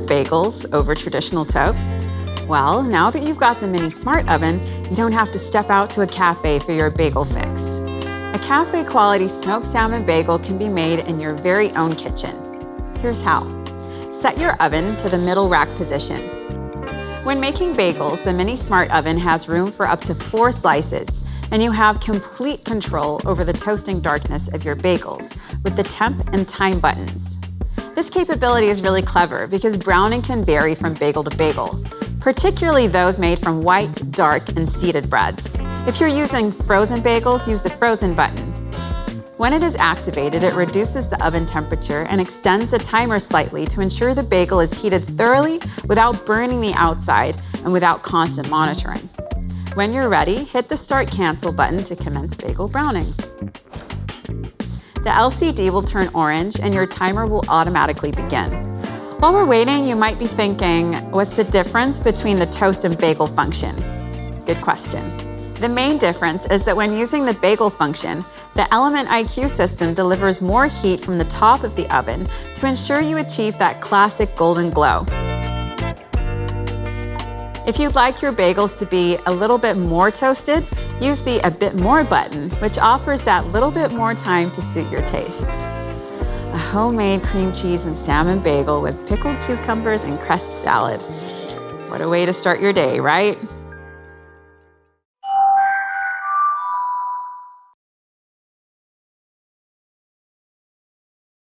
bagels over traditional toast? Well, now that you've got the mini smart oven, you don't have to step out to a cafe for your bagel fix. A cafe quality smoked salmon bagel can be made in your very own kitchen. Here's how. Set your oven to the middle rack position. When making bagels, the mini smart oven has room for up to 4 slices, and you have complete control over the toasting darkness of your bagels with the Temp and Time buttons. This capability is really clever because browning can vary from bagel to bagel, particularly those made from white, dark, and seeded breads. If you're using frozen bagels, use the frozen button. When it is activated, it reduces the oven temperature and extends the timer slightly to ensure the bagel is heated thoroughly without burning the outside and without constant monitoring. When you're ready, hit the Start Cancel button to commence bagel browning. The LCD will turn orange and your timer will automatically begin. While we're waiting, you might be thinking, what's the difference between the toast and bagel function? Good question. The main difference is that when using the bagel function, the Element IQ system delivers more heat from the top of the oven to ensure you achieve that classic golden glow. If you'd like your bagels to be a little bit more toasted, use the A Bit More button, which offers that little bit more time to suit your tastes. A homemade cream cheese and salmon bagel with pickled cucumbers and crust salad. What a way to start your day, right?